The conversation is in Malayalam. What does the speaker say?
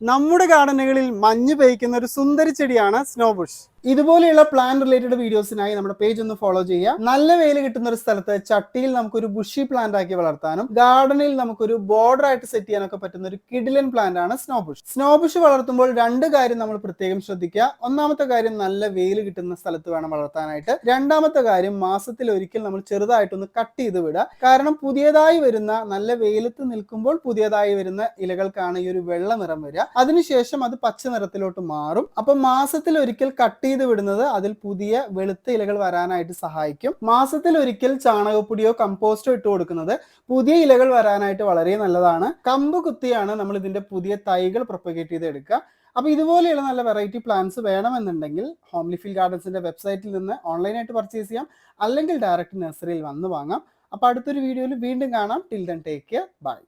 നമ്മുടെ ഗാർഡനുകളിൽ മഞ്ഞ് പെയ്യ്ക്കുന്ന ഒരു സുന്ദരി ചെടിയാണ് സ്നോ ബുഷ്. ഇതുപോലെയുള്ള പ്ലാന്റ് റിലേറ്റഡ് വീഡിയോസിനായി നമ്മുടെ പേജ് ഒന്ന് ഫോളോ ചെയ്യുക. നല്ല വെയിൽ കിട്ടുന്ന ഒരു സ്ഥലത്ത് ചട്ടിയിൽ നമുക്കൊരു ബുഷി പ്ലാന്റ് ആക്കി വളർത്താനും ഗാർഡനിൽ നമുക്കൊരു ബോർഡർ ആയിട്ട് സെറ്റ് ചെയ്യാനൊക്കെ പറ്റുന്ന ഒരു കിഡിലൻ പ്ലാന്റ് ആണ് സ്നോ ബുഷ്. സ്നോ ബുഷ് വളർത്തുമ്പോൾ രണ്ട് കാര്യം നമ്മൾ പ്രത്യേകം ശ്രദ്ധിക്കുക. ഒന്നാമത്തെ കാര്യം, നല്ല വെയിൽ കിട്ടുന്ന സ്ഥലത്ത് വേണം വളർത്താനായിട്ട്. രണ്ടാമത്തെ കാര്യം, മാസത്തിൽ ഒരിക്കൽ നമ്മൾ ചെറുതായിട്ടൊന്ന് കട്ട് ചെയ്ത് വിടുക. കാരണം പുതിയതായി വരുന്ന, നല്ല വെയിലത്ത് നിൽക്കുമ്പോൾ പുതിയതായി വരുന്ന ഇലകൾക്കാണ് ഈ ഒരു വെള്ള നിറം വരിക. അതിനുശേഷം അത് പച്ച നിറത്തിലോട്ട് മാറും. അപ്പൊ മാസത്തിൽ ഒരിക്കൽ കട്ട് ചെയ്ത് വിടുന്നത് അതിൽ പുതിയ വെളുത്ത ഇലകൾ വരാനായിട്ട് സഹായിക്കും. മാസത്തിൽ ഒരിക്കൽ ചാണകപ്പൊടിയോ കമ്പോസ്റ്റോ ഇട്ട് കൊടുക്കുന്നത് പുതിയ ഇലകൾ വരാനായിട്ട് വളരെ നല്ലതാണ്. കമ്പ് കുത്തിയാണ് നമ്മൾ ഇതിന്റെ പുതിയ തൈകൾ പ്രൊപ്പഗേറ്റ് ചെയ്ത് എടുക്കുക. അപ്പൊ ഇതുപോലെയുള്ള നല്ല വെറൈറ്റി പ്ലാന്റ്സ് വേണമെന്നുണ്ടെങ്കിൽ ഹോംലി ഫീൽ ഗാർഡൻസിന്റെ വെബ്സൈറ്റിൽ നിന്ന് ഓൺലൈനായിട്ട് പർച്ചേസ് ചെയ്യാം, അല്ലെങ്കിൽ ഡയറക്റ്റ് നഴ്സറിയിൽ വന്ന് വാങ്ങാം. അപ്പൊ അടുത്തൊരു വീഡിയോയിൽ വീണ്ടും കാണാം. Till then take care, by.